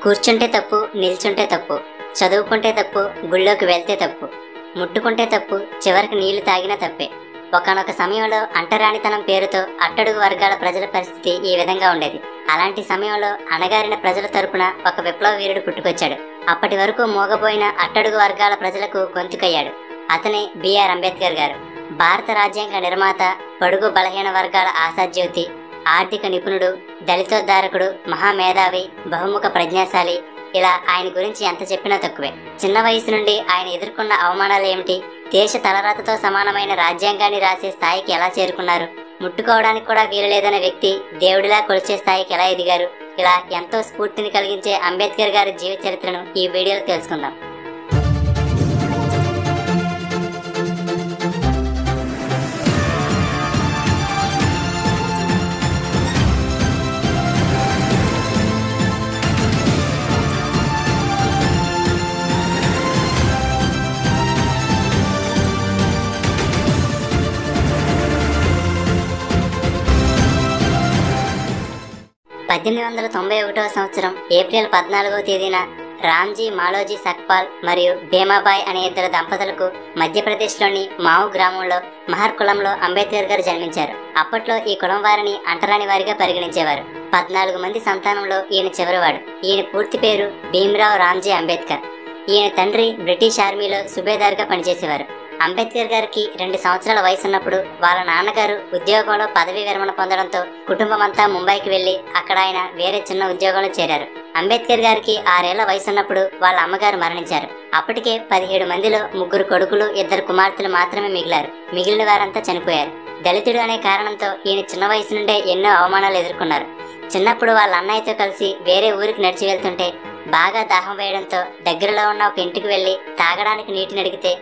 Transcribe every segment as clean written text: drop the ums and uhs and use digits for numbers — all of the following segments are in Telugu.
కూర్చుంటే తప్పు, నిల్చుంటే తప్పు, చదువుకుంటే తప్పు, గుళ్ళోకి వెళ్తే తప్పు, ముట్టుకుంటే తప్పు, చివరికి నీళ్లు తాగినా తప్పే. ఒకానొక సమయంలో అంటరానితనం పేరుతో అట్టడుగు వర్గాల ప్రజల పరిస్థితి ఈ విధంగా ఉండేది. అలాంటి సమయంలో అణగారిన ప్రజల తరపున ఒక విప్లవ వీరుడు పుట్టుకొచ్చాడు. అప్పటి వరకు మోగబోయిన అట్టడుగు వర్గాల ప్రజలకు గొంతుకయ్యాడు. అతనే బిఆర్ అంబేద్కర్ గారు. భారత రాజ్యాంగ నిర్మాత, బడుగు బలహీన వర్గాల ఆశాజ్యోతి, ఆర్థిక నిపుణుడు, దళితోద్ధారకుడు, మహామేధావి, బహుముఖ ప్రజ్ఞాశాలి. ఇలా ఆయన గురించి ఎంత చెప్పినా తక్కువే. చిన్న వయసు నుండి ఆయన ఎదుర్కొన్న అవమానాలు ఏమిటి, దేశ తలరాతతో సమానమైన రాజ్యాంగాన్ని రాసే స్థాయికి ఎలా చేరుకున్నారు, ముట్టుకోవడానికి కూడా వీలు లేదనే వ్యక్తి దేవుడిలా కొలిచే స్థాయికి ఎలా ఎదిగారు, ఇలా ఎంతో స్ఫూర్తిని కలిగించే అంబేద్కర్ గారి జీవిత చరిత్రను ఈ వీడియోలో తెలుసుకుందాం. సంవత్సరం ఏప్రిల్ 14వ తేదీన రామ్జీ మాలోజీ సక్పాల్ మరియు భీమాబాయ్ అనే ఇద్దరు దంపతులకు మధ్యప్రదేశ్లోని మావు గ్రామంలో మహర్ కులంలో అంబేద్కర్ గారు జన్మించారు. అప్పట్లో ఈ కులం వారిని అంటరాని వారిగా పరిగణించేవారు. 14 మంది సంతానంలో ఈయన చివరివాడు. ఈయన పూర్తి పేరు భీమ్రావ్ రామ్జీ అంబేద్కర్. ఈయన తండ్రి బ్రిటిష్ ఆర్మీలో సుబేదార్గా పనిచేసేవారు. అంబేద్కర్ గారికి 2 సంవత్సరాల వయసున్నప్పుడు వాళ్ళ నాన్నగారు ఉద్యోగంలో పదవీ విరమణ పొందడంతో కుటుంబం అంతా ముంబైకి వెళ్లి అక్కడ ఆయన వేరే చిన్న ఉద్యోగంలో చేరారు. అంబేద్కర్ గారికి 6 ఏళ్ల వయసున్నప్పుడు వాళ్ళ అమ్మగారు మరణించారు. అప్పటికే 17 మందిలో 3 కొడుకులు, 2 కుమార్తెలు మాత్రమే మిగిలారు. మిగిలిన వారంతా చనిపోయారు. దళితుడు అనే కారణంతో ఈయన చిన్న వయసు నుండే ఎన్నో అవమానాలు ఎదుర్కొన్నారు. చిన్నప్పుడు వాళ్ళ అన్నయ్యతో కలిసి వేరే ఊరికి నడిచి వెళ్తుంటే బాగా దాహం వేయడంతో దగ్గరలో ఉన్న ఒక ఇంటికి వెళ్లి తాగడానికి నీటిని అడిగితే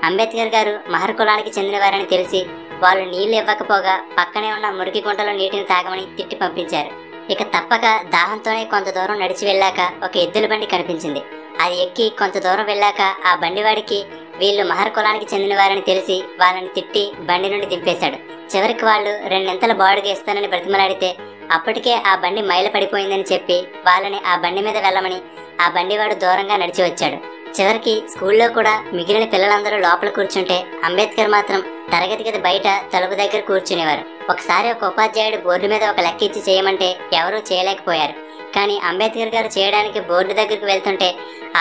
అంబేద్కర్ గారు మహర్ కులానికి చెందినవారని తెలిసి వాళ్ళు నీళ్లు ఇవ్వకపోగా పక్కనే ఉన్న మురికి గుంటలో నీటిని తాగమని తిట్టి పంపించారు. ఇక తప్పక దాహంతోనే కొంత దూరం నడిచి వెళ్ళాక ఒక ఎద్దుల బండి కనిపించింది. అది ఎక్కి కొంత దూరం వెళ్ళాక ఆ బండివాడికి వీళ్ళు మహర్ కులానికి చెందినవారని తెలిసి వాళ్ళని తిట్టి బండి నుండి దింపేశాడు. చివరికి వాళ్ళు 2 బాడుగ ఇస్తానని బ్రతిమలాడితే అప్పటికే ఆ బండి మైల పడిపోయిందని చెప్పి వాళ్ళని ఆ బండి మీద వెళ్ళమని ఆ బండివాడు దూరంగా నడిచి వచ్చాడు. చివరికి స్కూల్లో కూడా మిగిలిన పిల్లలందరూ లోపల కూర్చుంటే అంబేద్కర్ మాత్రం తరగతి గది బయట తలుపు దగ్గర కూర్చునేవారు. ఒకసారి ఒక ఉపాధ్యాయుడు బోర్డు మీద ఒక లెక్క ఇచ్చి చేయమంటే ఎవరూ చేయలేకపోయారు. కానీ అంబేద్కర్ గారు చేయడానికి బోర్డు దగ్గరకు వెళ్తుంటే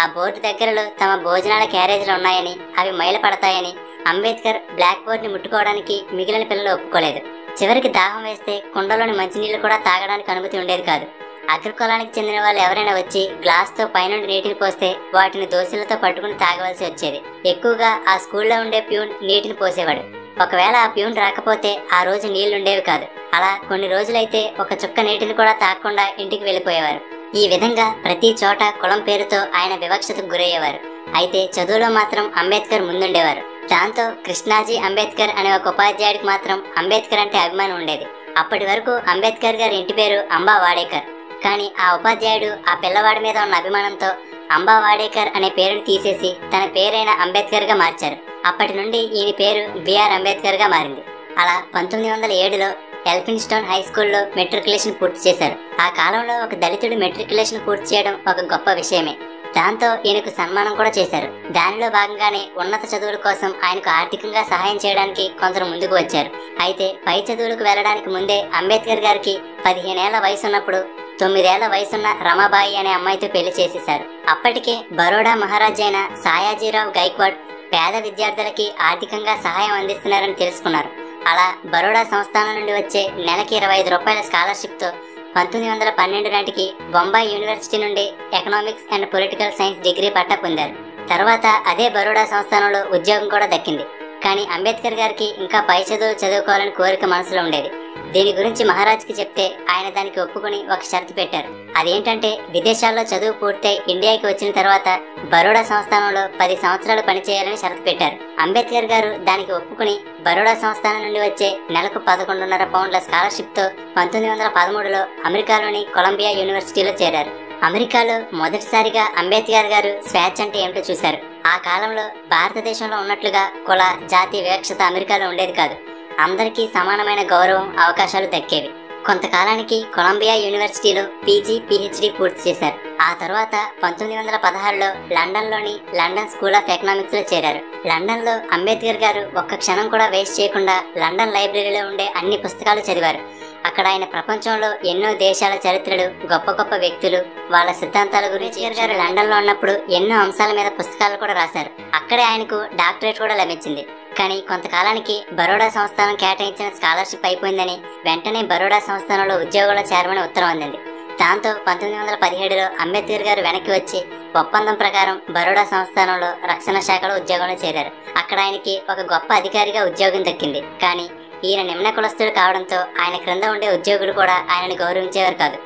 ఆ బోర్డు దగ్గరలో తమ భోజనాల క్యారేజీలు ఉన్నాయని, అవి మైల పడతాయని అంబేద్కర్ బ్లాక్ బోర్డుని ముట్టుకోవడానికి మిగిలిన పిల్లలు ఒప్పుకోలేదు. చివరికి దాహం వేస్తే కుండలోని మంచినీళ్లు కూడా తాగడానికి అనుమతి ఉండేది కాదు. అగ్రకులానికి చెందిన వాళ్ళు ఎవరైనా వచ్చి గ్లాస్తో పైనుండి నీటిని పోస్తే వాటిని దోశలతో పట్టుకుని తాగవలసి వచ్చేది. ఎక్కువగా ఆ స్కూల్లో ఉండే ప్యూన్ నీటిని పోసేవాడు. ఒకవేళ ఆ ప్యూన్ రాకపోతే ఆ రోజు నీళ్లుండేవి కాదు. అలా కొన్ని రోజులైతే ఒక చుక్క నీటిని కూడా తాగకుండా ఇంటికి వెళ్ళిపోయేవారు. ఈ విధంగా ప్రతి చోట కులం పేరుతో ఆయన వివక్షతకు గురయ్యేవారు. అయితే చదువులో మాత్రం అంబేద్కర్ ముందుండేవారు. దాంతో కృష్ణాజీ అంబేద్కర్ అనే ఒక ఉపాధ్యాయుడికి మాత్రం అంబేద్కర్ అంటే అభిమానం ఉండేది. అప్పటి వరకు అంబేద్కర్ గారి ఇంటి పేరు అంబా వాడేకర్. కానీ ఆ ఉపాధ్యాయుడు ఆ పిల్లవాడి మీద ఉన్న అభిమానంతో అంబా వాడేకర్ అనే పేరును తీసేసి తన పేరైన అంబేద్కర్ గా మార్చారు. అప్పటి నుండి ఈయన పేరు బిఆర్ అంబేద్కర్ గా మారింది. అలా 1907లో ఎల్ఫిన్స్టోన్ హై స్కూల్లో మెట్రికులేషన్ పూర్తి చేశారు. ఆ కాలంలో ఒక దళితుడు మెట్రికులేషన్ పూర్తి చేయడం ఒక గొప్ప విషయమే. దాంతో ఈయనకు సన్మానం కూడా చేశారు. దానిలో భాగంగానే ఉన్నత చదువుల కోసం ఆయనకు ఆర్థికంగా సహాయం చేయడానికి కొందరు ముందుకు వచ్చారు. అయితే పై చదువులకు వెళ్లడానికి ముందే అంబేద్కర్ గారికి 15 ఏళ్ల వయసున్నప్పుడు 9 ఏళ్ల వయసున్న రమాబాయి అనే అమ్మాయితో పెళ్లి చేసేశారు. అప్పటికే బరోడా మహారాజు అయిన సాయాజీరావు గైక్వాడ్ పేద విద్యార్థులకి ఆర్థికంగా సహాయం అందిస్తున్నారని తెలుసుకున్నారు. అలా బరోడా సంస్థానం నుండి వచ్చే నెలకి 25 రూపాయల స్కాలర్షిప్ తో 1912 నాటికి బొంబాయి యూనివర్సిటీ నుండి economics and political science degree పట్టా పొందారు. తర్వాత అదే బరోడా సంస్థానంలో ఉద్యోగం కూడా దక్కింది. కానీ అంబేద్కర్ గారికి ఇంకా పై చదువులు చదువుకోవాలని కోరిక మనసులో ఉండేది. దీని గురించి మహారాజ్కి చెప్తే ఆయన దానికి ఒప్పుకుని ఒక షరతు పెట్టారు. అదేంటంటే విదేశాల్లో చదువు పూర్తయి ఇండియాకి వచ్చిన తర్వాత బరోడా సంస్థానంలో 10 సంవత్సరాలు పనిచేయాలని షరతు పెట్టారు. అంబేద్కర్ గారు దానికి ఒప్పుకుని బరోడా సంస్థానం నుండి వచ్చే నెలకు 11.5 పౌండ్ల స్కాలర్షిప్ తో 1913లో అమెరికాలోని కొలంబియా యూనివర్సిటీలో చేరారు. అమెరికాలో మొదటిసారిగా అంబేద్కర్ గారు స్వేచ్ఛ అంటే ఏమిటో చూశారు. ఆ కాలంలో భారతదేశంలో ఉన్నట్లుగా కుల, జాతి వివక్షత అమెరికాలో ఉండేది కాదు. అందరికీ సమానమైన గౌరవం, అవకాశాలు దక్కేవి. కొంతకాలానికి కొలంబియా యూనివర్సిటీలో పీజీ పిహెచ్డి పూర్తి చేశారు. ఆ తర్వాత 1916లో లండన్లోని లండన్ స్కూల్ ఆఫ్ ఎకనామిక్స్ లో చేరారు. లండన్లో అంబేద్కర్ గారు ఒక్క క్షణం కూడా వేస్ట్ చేయకుండా లండన్ లైబ్రరీలో ఉండే అన్ని పుస్తకాలు చదివారు. అక్కడ ఆయన ప్రపంచంలో ఎన్నో దేశాల చరిత్రలు, గొప్ప గొప్ప వ్యక్తులు, వాళ్ళ సిద్ధాంతాల గురించి గారు లండన్ లో ఉన్నప్పుడు ఎన్నో అంశాల మీద పుస్తకాలు కూడా రాశారు. అక్కడే ఆయనకు డాక్టరేట్ కూడా లభించింది. కానీ కొంతకాలానికి బరోడా సంస్థానం కేటాయించిన స్కాలర్షిప్ అయిపోయిందని వెంటనే బరోడా సంస్థానంలో ఉద్యోగంలో చేరమని ఉత్తరం అందింది. దాంతో 1917లో అంబేద్కర్ గారు వెనక్కి వచ్చి ఒప్పందం ప్రకారం బరోడా సంస్థానంలో రక్షణ శాఖలో ఉద్యోగంలో చేరారు. అక్కడ ఆయనకి ఒక గొప్ప అధికారిగా ఉద్యోగం దక్కింది. కానీ ఈయన నిమ్న కులస్తుడు కావడంతో ఆయన క్రింద ఉండే ఉద్యోగులు కూడా ఆయనను గౌరవించేవారు కాదు.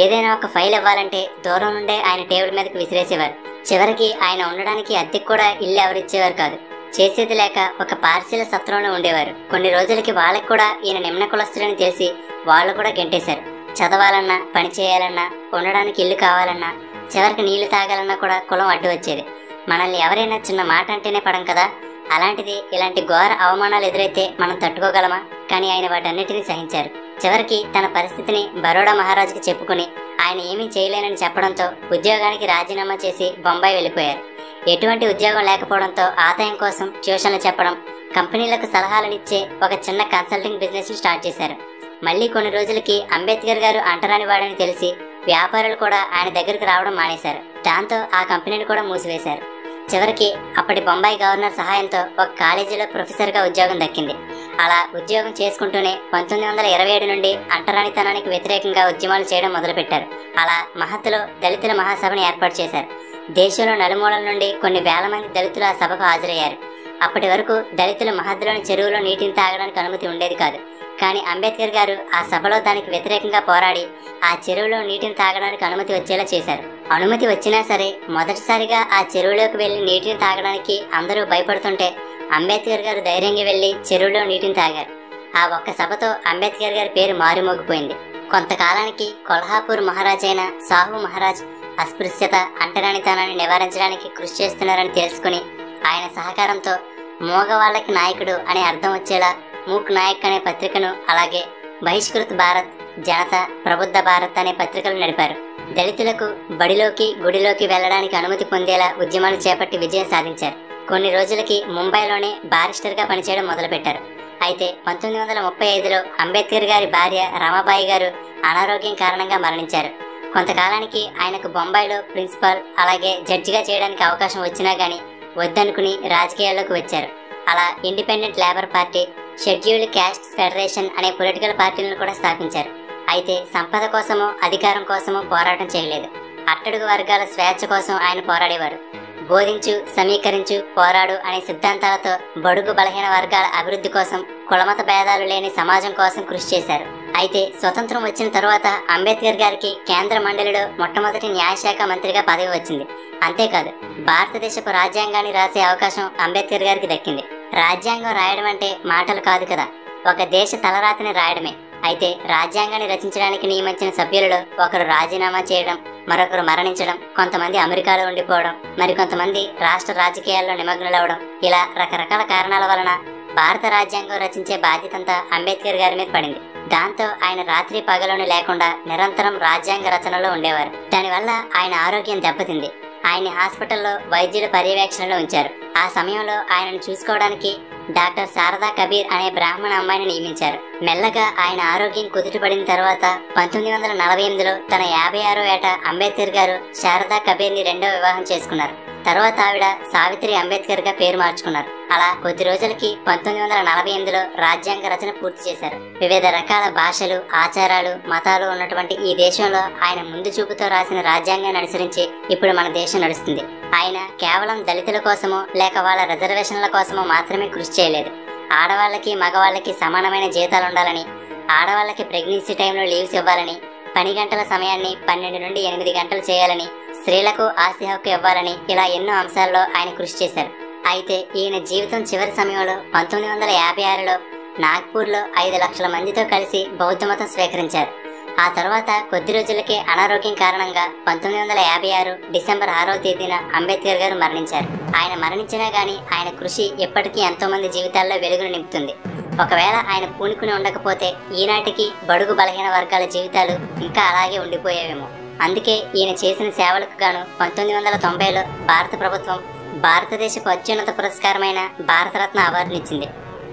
ఏదైనా ఒక ఫైల్ ఇవ్వాలంటే దూరం నుండే ఆయన టేబుల్ మీదకి విసిరేసేవారు. చివరికి ఆయన ఉండడానికి అద్దెకు కూడా ఇల్లు ఎవరిచ్చేవారు కాదు. చేసేది లేక ఒక పార్శీల సత్రంలో ఉండేవారు. కొన్ని రోజులకి వాళ్ళకి కూడా ఈయన నిమ్న కులస్తుడని తెలిసి వాళ్ళు కూడా గెంటేశారు. చదవాలన్నా, పని చేయాలన్నా, ఉండడానికి ఇల్లు కావాలన్నా, చివరికి నీళ్లు తాగాలన్నా కూడా కులం అడ్డు వచ్చేది. మనల్ని ఎవరైనా చిన్న మాట అంటేనే పడం కదా, అలాంటిది ఇలాంటి ఘోర అవమానాలు ఎదురైతే మనం తట్టుకోగలమా? కానీ ఆయన వాటన్నిటినీ సహించారు. చివరికి తన పరిస్థితిని బరోడా మహారాజుకి చెప్పుకుని ఆయన ఏమీ చేయలేనని చెప్పడంతో ఉద్యోగానికి రాజీనామా చేసి బొంబాయి వెళ్ళిపోయారు. ఎటువంటి ఉద్యోగం లేకపోవడంతో ఆదాయం కోసం ట్యూషన్లు చెప్పడం, కంపెనీలకు సలహాలనిచ్చే ఒక చిన్న కన్సల్టింగ్ బిజినెస్ స్టార్ట్ చేశారు. మళ్ళీ కొన్ని రోజులకి అంబేద్కర్ గారు అంటరాని వాడని తెలిసి వ్యాపారులు కూడా ఆయన దగ్గరకు రావడం మానేశారు. దాంతో ఆ కంపెనీని కూడా మూసివేశారు. చివరికి అప్పటి బొంబాయి గవర్నర్ సహాయంతో ఒక కాలేజీలో ప్రొఫెసర్గా ఉద్యోగం దక్కింది. అలా ఉద్యోగం చేసుకుంటూనే 1927 నుండి అంటరానితనానికి వ్యతిరేకంగా ఉద్యమాలు చేయడం మొదలుపెట్టారు. అలా మహత్తులో దళితుల మహాసభను ఏర్పాటు చేశారు. దేశంలో నలుమూలల నుండి కొన్ని వేల మంది దళితులు ఆ సభకు హాజరయ్యారు. అప్పటి వరకు దళితులు మహద్లోని చెరువులో నీటిని తాగడానికి అనుమతి ఉండేది కాదు. కానీ అంబేద్కర్ గారు ఆ సభలో దానికి వ్యతిరేకంగా పోరాడి ఆ చెరువులో నీటిని తాగడానికి అనుమతి వచ్చేలా చేశారు. అనుమతి వచ్చినా సరే మొదటిసారిగా ఆ చెరువులోకి వెళ్లి నీటిని తాగడానికి అందరూ భయపడుతుంటే అంబేద్కర్ గారు ధైర్యంగా వెళ్లి చెరువులో నీటిని తాగారు. ఆ ఒక్క సభతో అంబేద్కర్ గారి పేరు మారుమోగిపోయింది. కొంతకాలానికి కొల్హాపూర్ మహారాజ్ అయిన సాహు మహారాజ్ అస్పృశ్యత, అంటరానితనాన్ని నివారించడానికి కృషి చేస్తున్నారని తెలుసుకుని ఆయన సహకారంతో మోగవాళ్లకి నాయకుడు అనే అర్థం వచ్చేలా మూక్ నాయక్ అనే పత్రికను, అలాగే బహిష్కృత భారత్, జనత, ప్రబుద్ధ భారత్ అనే పత్రికలు నడిపారు. దళితులకు బడిలోకి, గుడిలోకి వెళ్లడానికి అనుమతి పొందేలా ఉద్యమాలు చేపట్టి విజయం సాధించారు. కొన్ని రోజులకి ముంబైలోనే బారిస్టర్గా పనిచేయడం మొదలుపెట్టారు. అయితే 1935లో అంబేద్కర్ గారి భార్య రమాబాయి గారు అనారోగ్యం కారణంగా మరణించారు. కొంతకాలానికి ఆయనకు బొంబాయిలో ప్రిన్సిపాల్, అలాగే జడ్జిగా చేయడానికి అవకాశం వచ్చినా గానీ వద్దనుకుని రాజకీయాల్లోకి వచ్చారు. అలా independent labour party, scheduled caste federation అనే పొలిటికల్ పార్టీలను కూడా స్థాపించారు. అయితే సంపద కోసమో అధికారం కోసమో పోరాటం చేయలేదు. అట్టడుగు వర్గాల స్వేచ్ఛ కోసం ఆయన పోరాడేవారు. బోధించు, సమీకరించు, పోరాడు అనే సిద్ధాంతాలతో బడుగు బలహీన వర్గాల అభివృద్ధి కోసం, కులమత భేదాలు లేని సమాజం కోసం కృషి చేశారు. అయితే స్వతంత్రం వచ్చిన తరువాత అంబేద్కర్ గారికి కేంద్ర మండలిలో మొట్టమొదటి న్యాయశాఖ మంత్రిగా పదవి వచ్చింది. అంతేకాదు భారతదేశపు రాజ్యాంగాన్ని రాసే అవకాశం అంబేద్కర్ గారికి దక్కింది. రాజ్యాంగం రాయడం అంటే మాటలు కాదు కదా, ఒక దేశ తలరాతిని రాయడమే. అయితే రాజ్యాంగాన్ని రచించడానికి నియమించిన సభ్యులలో ఒకరు రాజీనామా చేయడం, మరొకరు మరణించడం, కొంతమంది అమెరికాలో ఉండిపోవడం, మరికొంతమంది రాష్ట్ర రాజకీయాల్లో నిమగ్నులవడం, ఇలా రకరకాల కారణాల వలన భారత రాజ్యాంగం రచించే బాధ్యతంతా అంబేద్కర్ గారి మీద పడింది. దాంతో ఆయన రాత్రి పగలను లేకుండా నిరంతరం రాజ్యాంగ రచనలో ఉండేవారు. దానివల్ల ఆయన ఆరోగ్యం దెబ్బతింది. ఆయన్ని హాస్పిటల్లో వైద్యుల పర్యవేక్షణలో ఉంచారు. ఆ సమయంలో ఆయనను చూసుకోవడానికి డాక్టర్ శారదా కబీర్ అనే బ్రాహ్మణ అమ్మాయిని నియమించారు. మెల్లగా ఆయన ఆరోగ్యం కుదుటపడిన తర్వాత 1948లో తన 56వ ఏట అంబేద్కర్ గారు శారదా కబీర్ని రెండో వివాహం చేసుకున్నారు. తర్వాత ఆవిడ సావిత్రి అంబేద్కర్ గా పేరు మార్చుకున్నారు. అలా కొద్ది రోజులకి 1948లో రాజ్యాంగ రచన పూర్తి చేశారు. వివిధ రకాల భాషలు, ఆచారాలు, మతాలు ఉన్నటువంటి ఈ దేశంలో ఆయన ముందు చూపుతో రాసిన రాజ్యాంగాన్ని అనుసరించి ఇప్పుడు మన దేశం నడుస్తుంది. ఆయన కేవలం దళితుల కోసమో లేక వాళ్ళ రిజర్వేషన్ల కోసమో మాత్రమే కృషి చేయలేదు. ఆడవాళ్ళకి, మగవాళ్ళకి సమానమైన జీతాలు ఉండాలని, ఆడవాళ్ళకి ప్రెగ్నెన్సీ టైంలో లీవ్స్ ఇవ్వాలని, పని గంటల సమయాన్ని 12 నుండి 8 గంటలు చేయాలని, స్త్రీలకు ఆస్తి హక్కు ఇవ్వాలని, ఇలా ఎన్నో అంశాల్లో ఆయన కృషి చేశారు. అయితే ఈయన జీవితం చివరి సమయంలో 1956లో నాగ్పూర్లో 5 లక్షల మందితో కలిసి బౌద్ధ మతం స్వీకరించారు. ఆ తర్వాత కొద్ది రోజులకే అనారోగ్యం కారణంగా 1956 డిసెంబర్ 6వ తేదీన అంబేద్కర్ గారు మరణించారు. ఆయన మరణించినా గానీ ఆయన కృషి ఎప్పటికీ ఎంతో మంది జీవితాల్లో వెలుగును నింపుతుంది. ఒకవేళ ఆయన పూనుకుని ఉండకపోతే ఈనాటికి బడుగు బలహీన వర్గాల జీవితాలు ఇంకా అలాగే ఉండిపోయేవేమో. అందుకే ఈయన చేసిన సేవలకు గాను 1990లో భారత ప్రభుత్వం భారతదేశపు అత్యున్నత పురస్కారమైన భారతరత్న అవార్డునిచ్చింది.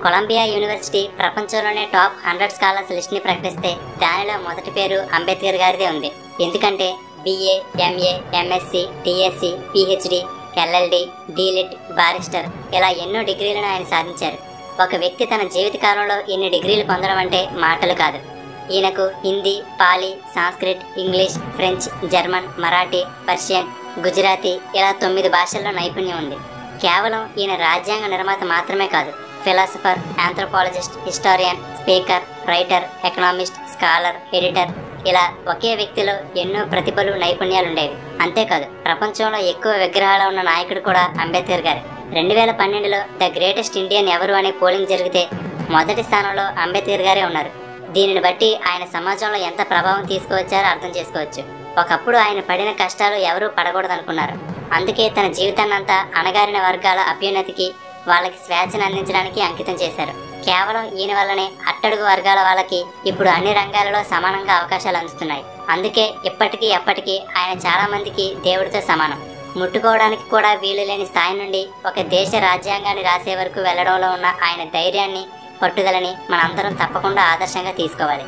కొలంబియా యూనివర్సిటీ ప్రపంచంలోనే టాప్ 100 స్కాలర్స్ లిస్ట్ని ప్రకటిస్తే దానిలో మొదటి పేరు అంబేద్కర్ గారిదే ఉంది. ఎందుకంటే BA, MA, MSc, TSc, PhD, LLD, DLiT, barrister ఇలా ఎన్నో డిగ్రీలను ఆయన సాధించారు. ఒక వ్యక్తి తన జీవితకాలంలో ఇన్ని డిగ్రీలు పొందడం అంటే మాటలు కాదు. ఈయనకు Hindi, Pali, Sanskrit, English, French, German, Marathi, Persian, Gujarati ఇలా 9 భాషల్లో నైపుణ్యం ఉంది. కేవలం ఈయన రాజ్యాంగ నిర్మాత మాత్రమే కాదు, philosopher, anthropologist, historian, speaker, writer, economist, scholar, editor ఇలా ఒకే వ్యక్తిలో ఎన్నో ప్రతిభలు నైపుణ్యాలుండేవి. అంతేకాదు ప్రపంచంలో ఎక్కువ విగ్రహాలు ఉన్న నాయకుడు కూడా అంబేద్కర్ గారు. 2012లో ద గ్రేటెస్ట్ ఇండియన్ ఎవరు అనే పోలింగ్ జరిగితే మొదటి స్థానంలో అంబేద్కర్ గారే ఉన్నారు. దీనిని బట్టి ఆయన సమాజంలో ఎంత ప్రభావం తీసుకువచ్చారో అర్థం చేసుకోవచ్చు. ఒకప్పుడు ఆయన పడిన కష్టాలు ఎవరూ పడకూడదనుకున్నారు. అందుకే తన జీవితాన్నంతా అణగారిన వర్గాల అభ్యున్నతికి, వాళ్ళకి స్వేచ్ఛను అందించడానికి అంకితం చేశారు. కేవలం ఈయన వల్లనే అట్టడుగు వర్గాల వాళ్ళకి ఇప్పుడు అన్ని రంగాలలో సమానంగా అవకాశాలు అందుతున్నాయి. అందుకే ఇప్పటికీ ఎప్పటికీ ఆయన చాలా మందికి దేవుడితో సమానం. ముట్టుకోవడానికి కూడా వీలు లేని స్థాయి నుండి ఒక దేశ రాజ్యాంగాన్ని రాసే వరకు వెళ్లడంలో ఉన్న ఆయన ధైర్యాన్ని, పట్టుదలని మనందరం తప్పకుండా ఆదర్శంగా తీసుకోవాలి.